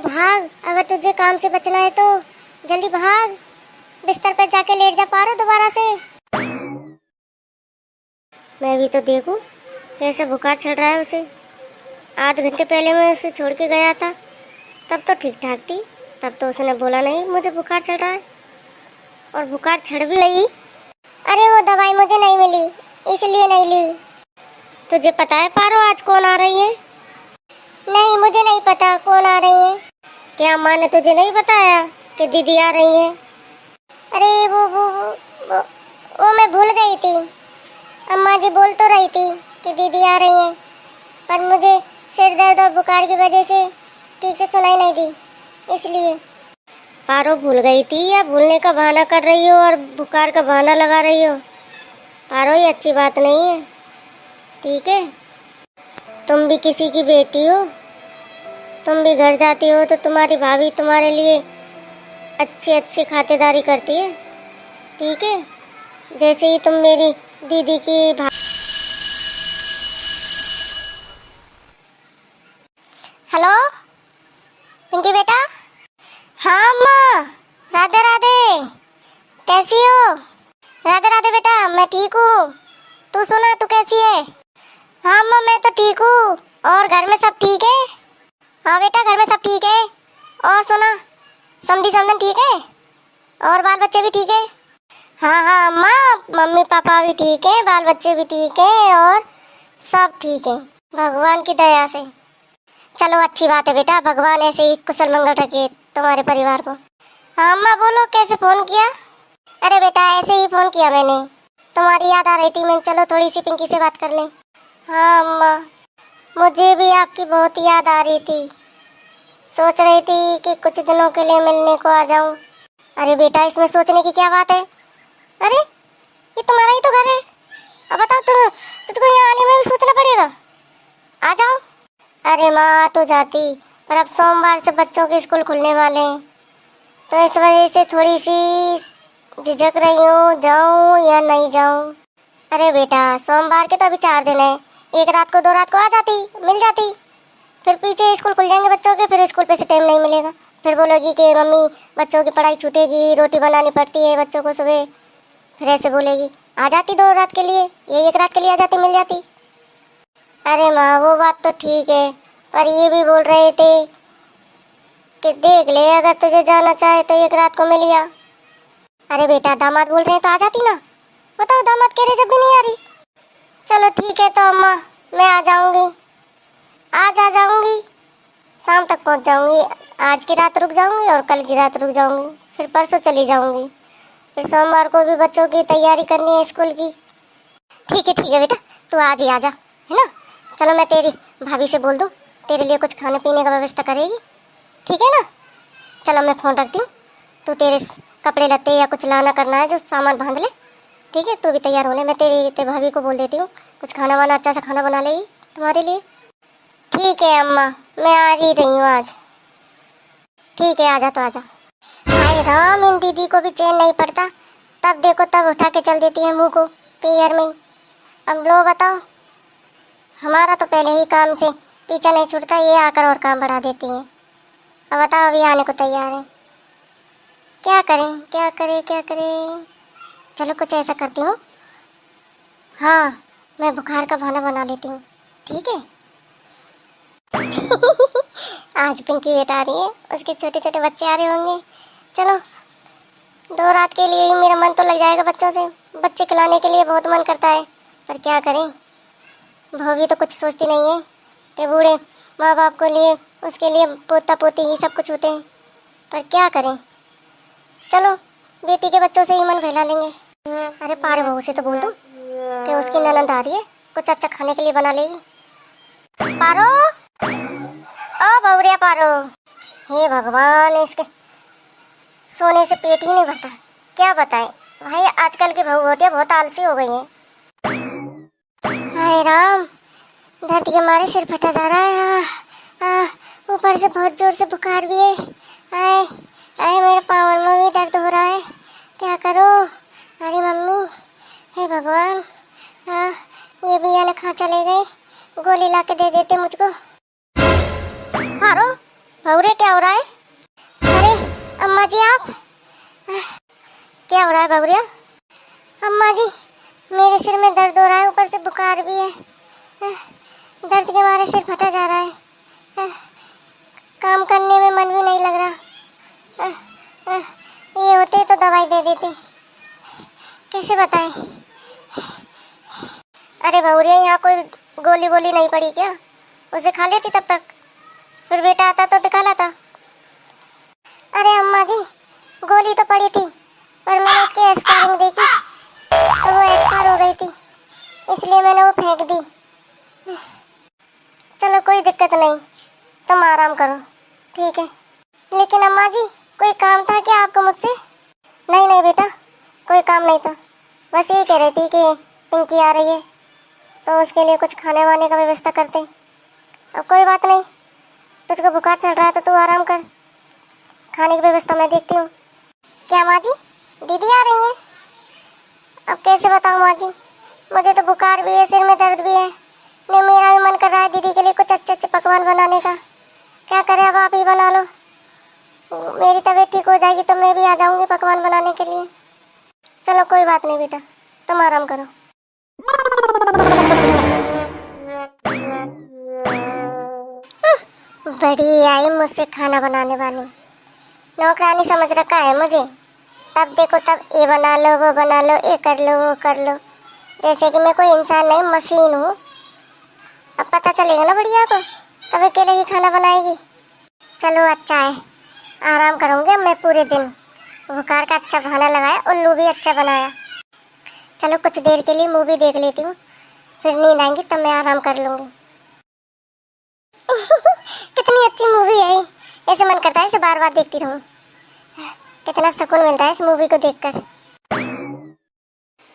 भाग, अगर तुझे काम से बचना है तो जल्दी भाग, बिस्तर पर जाके लेट जा पारो दोबारा से। मैं भी तो देखूं कैसे बुखार चढ़ रहा है उसे। आध घंटे पहले मैं उसे छोड़ के गया था, तब तो ठीक ठाक थी, तब तो उसने बोला नहीं मुझे बुखार चढ़ रहा है, और बुखार चढ़ भी लगी। अरे वो दवाई मुझे नहीं मिली, इसलिए नहीं ली। तुझे पता है पारो आज कौन आ रही है? नहीं, मुझे नहीं पता कौन आ रही है। क्या माँ ने तुझे नहीं बताया कि दीदी आ रही है? अरे वो मैं भूल गई थी। अम्मा जी बोल तो रही थी कि दीदी आ रही है, पर मुझे सिर दर्द और बुखार की वजह से ठीक से सुनाई नहीं दी, इसलिए। पारो भूल गई थी या भूलने का बहाना कर रही हो और बुखार का बहाना लगा रही हो? पारो ये अच्छी बात नहीं है, ठीक है? तुम भी किसी की बेटी हो, तुम भी घर जाती हो तो तुम्हारी भाभी तुम्हारे लिए अच्छी अच्छी खातिरदारी करती है, ठीक है? जैसे ही तुम मेरी दीदी की हेलो पिंकी बेटा। हाँ अम्मा, राधे राधे, कैसी हो? राधे राधे बेटा, मैं ठीक हूँ, तू सुना, तू कैसी है? हाँ अम्मा, मैं तो ठीक हूँ। और घर में सब ठीक है? हाँ बेटा, घर में सब ठीक है। और सुना, समधी समधन ठीक है? और बाल बच्चे भी ठीक है? हाँ हाँ अम्मा, मम्मी पापा भी ठीक है, बाल बच्चे भी ठीक है, और सब ठीक है भगवान की दया से। चलो अच्छी बात है बेटा, भगवान ऐसे ही कुशल मंगल रखे तुम्हारे परिवार को। हाँ अम्मा बोलो, कैसे फोन किया? अरे बेटा ऐसे ही फोन किया मैंने, तुम्हारी याद आ रही थी, मैं चलो थोड़ी सी पिंकी से बात कर लें। हाँ अम्मा, मुझे भी आपकी बहुत याद आ रही थी, सोच रही थी कि कुछ दिनों के लिए मिलने को आ जाऊं। अरे बेटा इसमें सोचने की क्या बात है? अरे ये तुम्हारा ही तो घर है, अब बताओ तुझको यहाँ आने में भी सोचना पड़ेगा, आ जाओ। अरे माँ आ तो जाती, पर अब सोमवार से बच्चों के स्कूल खुलने वाले हैं, तो इस वजह से थोड़ी सी झिझक रही हूँ, जाऊँ या नहीं जाऊँ। अरे बेटा सोमवार के तो अभी 4 दिन है, एक रात को 2 रात को आ जाती, मिल जाती, फिर पीछे स्कूल खुल जाएंगे बच्चों के, फिर स्कूल पे से टाइम नहीं मिलेगा, फिर बोलोगी कि मम्मी बच्चों की पढ़ाई छूटेगी, रोटी बनानी पड़ती है बच्चों को सुबह, फिर ऐसे बोलेगी। आ जाती 2 रात के लिए, ये 1 रात के लिए आ जाती, मिल जाती। अरे माँ वो बात तो ठीक है, पर ये भी बोल रहे थे कि देख ले अगर तुझे जाना चाहे तो 1 रात को मिल लिया। अरे बेटा दामाद बोल रहे हैं तो आ जाती ना, बताओ दामाद कह रहे जब भी नहीं आ रही। चलो ठीक है तो अम्मा मैं आ जाऊंगी, आज आ जाऊंगी, शाम तक पहुंच जाऊंगी, आज की रात रुक जाऊंगी और कल की रात रुक जाऊंगी, फिर परसों चली जाऊंगी, फिर सोमवार को भी बच्चों की तैयारी करनी है स्कूल की। ठीक है बेटा, तू आज ही आ जा, है ना? चलो मैं तेरी भाभी से बोल दूँ तेरे लिए कुछ खाने पीने का व्यवस्था करेगी, ठीक है ना? चलो मैं फ़ोन रखती हूँ, तू तेरे कपड़े लत्ते या कुछ लाना करना है जो सामान बांध ले, ठीक है? तू भी तैयार हो ले, मैं तेरी भाभी को बोल देती हूँ कुछ खाना वाना अच्छा सा खाना बना लेगी तुम्हारे लिए। ठीक है अम्मा, मैं आ ही रही हूँ आज। ठीक है आजा तो आजा। हाय राम, इन दीदी को भी चैन नहीं पड़ता, तब देखो तब उठा के चल देती है मुँह को पेयर में। अब लो बताओ, हमारा तो पहले ही काम से पीछा नहीं छूटता, ये आकर और काम बढ़ा देती है। अब बताओ अभी आने को तैयार है, क्या करें क्या करें क्या करें? चलो कुछ ऐसा करती हूँ, हाँ मैं बुखार का बहाना बना लेती हूँ, ठीक है? आज पिंकी बेटा आ रही है, उसके छोटे छोटे बच्चे आ रहे होंगे, चलो 2 रात के लिए ही मेरा मन तो लग जाएगा बच्चों से, बच्चे खिलाने के लिए बहुत मन करता है, पर क्या करें, बहू भी तो कुछ सोचती नहीं है कि बूढ़े माँ बाप को लिए उसके लिए पोता पोती ही सब कुछ होते हैं, पर क्या करें, चलो बेटी के बच्चों से ही मन बहला लेंगे। अरे पारे बहू से तो बोल दूँ कि उसकी ननद आ रही है, कुछ अच्छा खाने के लिए बना लेगी। पारो, ओ बहुरिया पारो, हे भगवान इसके सोने से पेट ही नहीं भरता, क्या बताएं भाई, आजकल की बहू बेटियां बहुत आलसी हो गई हैं। हाय राम, दर्द के मारे सिर फटा जा रहा है, ऊपर से बहुत जोर से बुखार भी है, आए आए मेरे पाँव में भी दर्द हो रहा है, क्या करूं? अरे मम्मी, हे भगवान, ये भी यानी कहाँ चले गए, गोली ला के दे देते मुझको। पारो भौरे क्या हो रहा है? अरे अम्मा जी आप, क्या हो रहा है भौरिया? अम्मा जी मेरे सिर में दर्द हो रहा है, ऊपर से बुखार भी है। दर्द के मारे सिर फटा जा रहा है। काम करने में मन भी नहीं लग रहा। ये होते तो दवाई दे देते, कैसे बताएं? अरे भौरिया यहाँ कोई गोली वोली नहीं पड़ी क्या? उसे खा लेती तब तक, फिर बेटा आता तो दिखा लाता। अरे अम्मा जी गोली तो पड़ी थी, पर मैंने उसकी एक्सपायरिंग देखी तो वो एक्सपायर हो गई थी, इसलिए मैंने वो फेंक दी। चलो कोई दिक्कत नहीं, तुम आराम करो, ठीक है। लेकिन अम्मा जी कोई काम था क्या आपको मुझसे? नहीं नहीं बेटा, कोई काम नहीं था, बस ये कह रही थी कि पिंकी आ रही है तो उसके लिए कुछ खाने वाने का व्यवस्था करते। अब कोई बात नहीं, तुझको बुखार चल रहा है तो तू आराम कर, खाने की व्यवस्था मैं देखती हूँ। क्या माँ जी दीदी आ रही है? अब कैसे बताऊँ माँ जी, मुझे तो बुखार भी है, सिर में दर्द भी है, नहीं मेरा भी मन कर रहा है दीदी के लिए कुछ अच्छे अच्छे पकवान बनाने का। क्या करें, अब आप ही बना लो, मेरी तबीयत ठीक हो जाएगी तो मैं भी आ जाऊंगी पकवान बनाने के लिए। चलो कोई बात नहीं बेटा, तुम आराम करो। बड़ी आई मुझसे खाना बनाने वाली, नौकरानी समझ रखा है मुझे। तब देखो तब ये बना लो वो बना लो, ये कर लो वो कर लो, जैसे कि मैं कोई इंसान नहीं मशीन हूँ। अब पता चलेगा ना बढ़िया को, तब अकेले ही खाना बनाएगी। चलो अच्छा है, आराम करूँगी अब मैं पूरे दिन। बुखार का अच्छा बहाना लगाया, उल्लू भी अच्छा बनाया। चलो कुछ देर के लिए मूवी देख लेती हूँ, फिर नींद आएंगी तब मैं आराम कर लूँगी। कितनी अच्छी मूवी है, ऐसे मन करता है इसे बार बार देखती रहूं। कितना सुकून मिलता है इस मूवी को देखकर।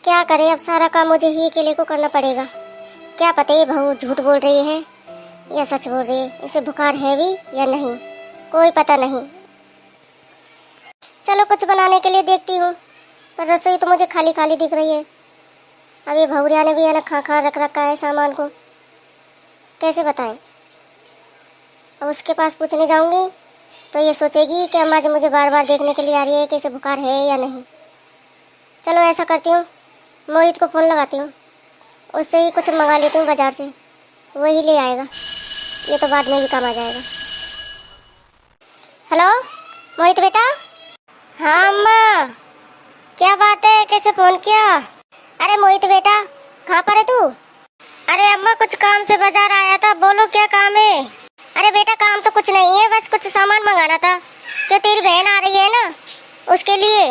क्या करें, अब सारा काम मुझे ही अकेले को करना पड़ेगा। क्या पता ये बहू झूठ बोल रही है या सच बोल रही है, इसे बुखार है भी या नहीं, कोई पता नहीं। चलो कुछ बनाने के लिए देखती हूँ, पर रसोई तो मुझे खाली खाली दिख रही है। अब ये भौरिया ने भी है ना खा खा रख रखा है सामान को, कैसे बताएं। अब उसके पास पूछने जाऊंगी तो ये सोचेगी कि अम्मा जी मुझे बार बार देखने के लिए आ रही है कि इसे बुखार है या नहीं। चलो ऐसा करती हूँ, मोहित को फ़ोन लगाती हूँ, उससे ही कुछ मंगा लेती हूँ बाज़ार से, वही ले आएगा, ये तो बाद में भी काम आ जाएगा। हेलो मोहित बेटा। हाँ अम्मा, क्या बात है, कैसे फ़ोन किया? अरे मोहित बेटा कहाँ पर है तू? अरे अम्मा कुछ काम से बाज़ार आया था, बोलो क्या काम है? अरे बेटा काम तो कुछ नहीं है, बस कुछ सामान मंगाना था, क्यों तेरी बहन आ रही है ना उसके लिए।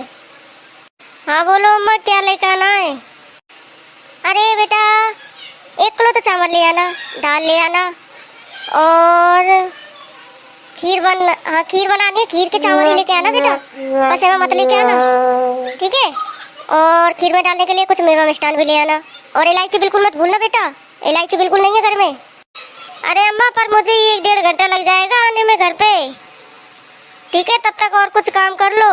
हाँ बोलो अम्मा क्या लेकर आना है? अरे बेटा 1 किलो तो चावल ले आना, दाल ले आना, और खीर बनानी है, खीर के चावल ही लेके आना बेटा, बस में मत लेके आना, ठीक है। और खीर में डालने के लिए कुछ मेवा मिष्ठान भी ले आना, और इलायची बिल्कुल मत भूलना बेटा, इलायची बिल्कुल नहीं है घर में। अरे अम्मा पर मुझे 1-1.5 घंटा लग जाएगा आने में घर पे, ठीक है, तब तक और कुछ काम कर लो।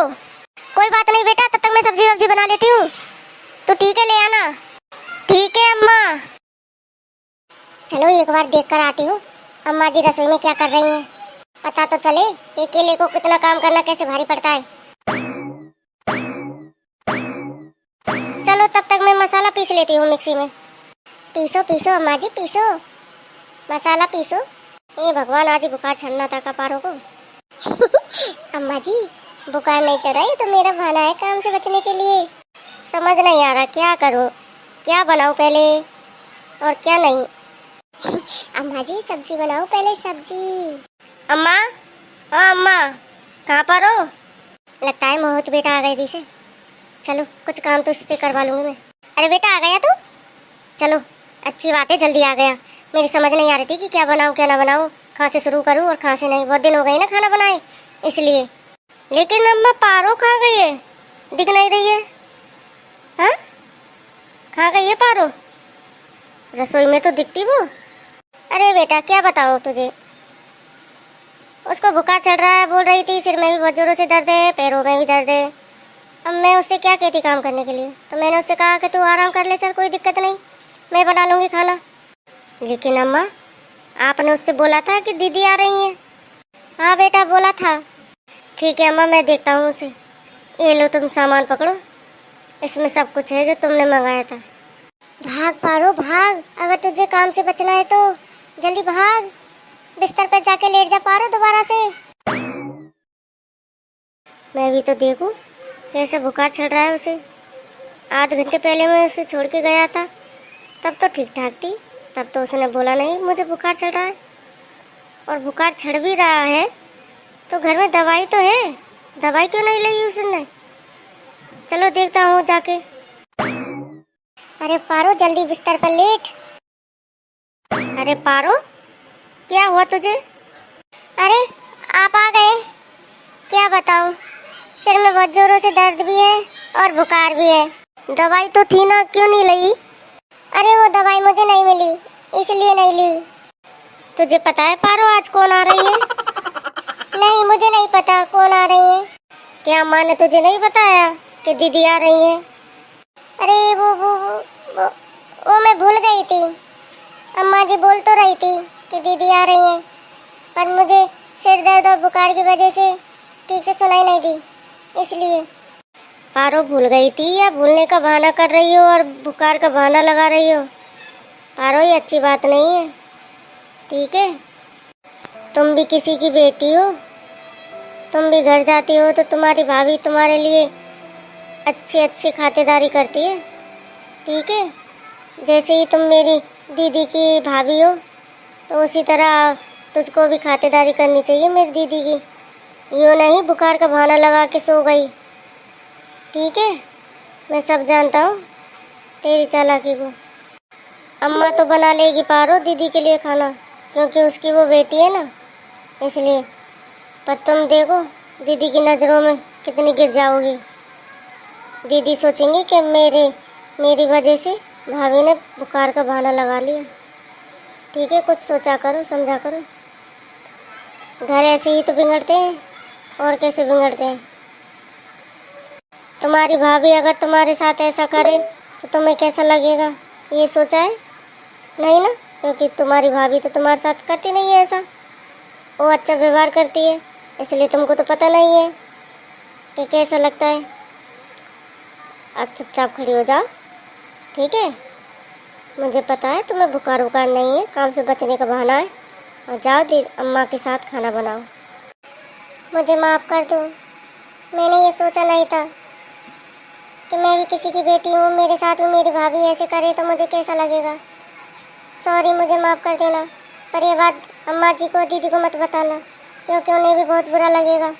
कोई बात नहीं बेटा, तब तक मैं सब्जी वब्जी बना लेती हूँ, तो ठीक है ले आना। ठीक है अम्मा। चलो एक बार देख कर आती हूँ अम्मा जी रसोई में क्या कर रही हैं, पता तो चले कि अकेले को कितना काम करना कैसे भारी पड़ता है। चलो तब तक मैं मसाला पीस लेती हूँ मिक्सी में। पीसो पीसो अम्मा जी पीसो, मसाला पीसो। ये भगवान आज ही बुखार छड़ना था कपारों को। अम्मा जी बुखार नहीं चढ़ा, ये तो मेरा बहाना है काम से बचने के लिए। समझ नहीं आ रहा क्या करूं, क्या बनाऊं पहले और क्या नहीं। अम्मा जी सब्जी बनाओ पहले, सब्जी। अम्मा, हाँ अम्मा कहाँ पर हो? लगता है मोहित बेटा आ गए थी से, चलो कुछ काम तो इससे करवा लूंगी मैं। अरे बेटा आ गया तू? चलो अच्छी बात है, जल्दी आ गया। मेरी समझ नहीं आ रही थी कि क्या बनाऊं क्या ना बनाऊं, कहाँ से शुरू करूं और कहाँ से नहीं, बहुत दिन हो गए ना खाना बनाए इसलिए। लेकिन अम्मा पारो कहाँ गई है, दिख नहीं रही है। हाँ कहाँ गई है पारो? रसोई में तो दिखती वो। अरे बेटा क्या बताऊं तुझे, उसको बुखार चढ़ रहा है, बोल रही थी सिर में भी बहुत जोरों से दर्द है, पैरों में भी दर्द है। अब मैं उससे क्या कहती काम करने के लिए, तो मैंने उससे कहा कि तू आराम कर ले, चल कोई दिक्कत नहीं, मैं बना लूँगी खाना। लेकिन अम्मा आपने उससे बोला था कि दीदी आ रही हैं, हाँ बेटा बोला था। ठीक है अम्मा, मैं देखता हूँ उसे। ये लो तुम सामान पकड़ो, इसमें सब कुछ है जो तुमने मंगाया था। भाग पारो भाग, अगर तुझे काम से बचना है तो जल्दी भाग। बिस्तर पर जाके लेट जा पारो दोबारा से। मैं भी तो देखूं कैसे बुखार चढ़ रहा है उसे। आध घंटे पहले मैं उसे छोड़ के गया था, तब तो ठीक ठाक थी, तब तो उसने बोला नहीं मुझे बुखार चढ़ रहा है। और बुखार चढ़ भी रहा है तो घर में दवाई तो है, दवाई क्यों नहीं ली उसने। चलो देखता हूँ जाके। अरे पारो जल्दी बिस्तर पर लेट। अरे पारो क्या हुआ तुझे? अरे आप आ गए, क्या बताऊं, सिर में बहुत जोरों से दर्द भी है और बुखार भी है। दवाई तो थी ना, क्यों नहीं ली? अरे वो दवाई मुझे नहीं मिली, इसलिए नहीं ली। तुझे पता है पारो आज कौन आ रही है? नहीं मुझे नहीं पता कौन आ रही है। क्या माँ ने तुझे नहीं बताया कि दीदी आ रही है? अरे वो मैं भूल गई थी। अम्मा जी बोल तो रही थी कि दीदी आ रही है, पर मुझे सिर दर्द और बुखार की वजह से ठीक से सुनाई नहीं दी, इसलिए। पारो भूल गई थी या भूलने का बहाना कर रही हो और बुखार का बहाना लगा रही हो? पारो ये अच्छी बात नहीं है, ठीक है? तुम भी किसी की बेटी हो, तुम भी घर जाती हो तो तुम्हारी भाभी तुम्हारे लिए अच्छी अच्छी खातिरदारी करती है, ठीक है? जैसे ही तुम मेरी दीदी की भाभी हो तो उसी तरह तुझको भी खातिरदारी करनी चाहिए मेरी दीदी की। यूँ नहीं बुखार का बहाना लगा के सो गई, ठीक है? मैं सब जानता हूँ तेरी चालाकी को। अम्मा तो बना लेगी पारो दीदी के लिए खाना, क्योंकि उसकी वो बेटी है ना, इसलिए। पर तुम देखो दीदी की नज़रों में कितनी गिर जाओगी। दीदी सोचेंगी कि मेरी वजह से भाभी ने बुखार का बहाना लगा लिया, ठीक है? कुछ सोचा करो, समझा करो। घर ऐसे ही तो बिगड़ते हैं, और कैसे बिगड़ते हैं। तुम्हारी भाभी अगर तुम्हारे साथ ऐसा करे तो तुम्हें कैसा लगेगा, ये सोचा है? नहीं ना, क्योंकि तुम्हारी भाभी तो तुम्हारे साथ करती नहीं है ऐसा, वो अच्छा व्यवहार करती है, इसलिए तुमको तो पता नहीं है कि कैसा लगता है। अब चुपचाप खड़ी हो जाओ, ठीक है? मुझे पता है तुम्हें बुखार वुखार नहीं है, काम से बचने का बहाना है। और जाओ अम्मा के साथ खाना बनाओ। मुझे माफ़ कर दो, मैंने ये सोचा नहीं था कि मैं भी किसी की बेटी हूँ, मेरे साथ भी मेरी भाभी ऐसे करे तो मुझे कैसा लगेगा। सॉरी, मुझे माफ़ कर देना, पर ये बात अम्मा जी को दीदी को मत बताना, क्योंकि उन्हें भी बहुत बुरा लगेगा,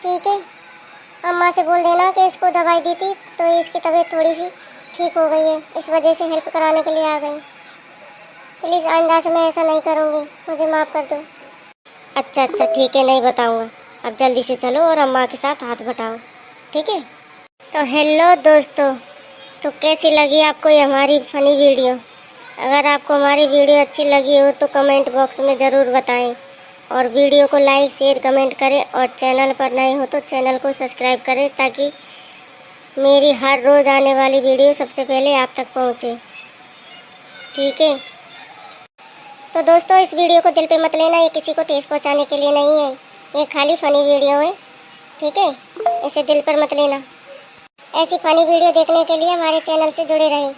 ठीक है? अम्मा से बोल देना कि इसको दवाई दी थी तो इसकी तबीयत थोड़ी सी ठीक हो गई है, इस वजह से हेल्प कराने के लिए आ गई। प्लीज़ आइंदा से मैं ऐसा नहीं करूँगी, मुझे माफ़ कर दो। अच्छा ठीक है, नहीं बताऊँगा। अब जल्दी से चलो और अम्मा के साथ हाथ बटाओ, ठीक है? तो हेलो दोस्तों, तो कैसी लगी आपको ये हमारी फ़नी वीडियो? अगर आपको हमारी वीडियो अच्छी लगी हो तो कमेंट बॉक्स में ज़रूर बताएं, और वीडियो को लाइक शेयर कमेंट करें, और चैनल पर नए हो तो चैनल को सब्सक्राइब करें, ताकि मेरी हर रोज़ आने वाली वीडियो सबसे पहले आप तक पहुंचे, ठीक है? तो दोस्तों इस वीडियो को दिल पे मत लेना, ये किसी को ठेस पहुंचाने के लिए नहीं है, ये खाली फ़नी वीडियो है, ठीक है? इसे दिल पर मत लेना। ऐसी फ़नी वीडियो देखने के लिए हमारे चैनल से जुड़े रहें।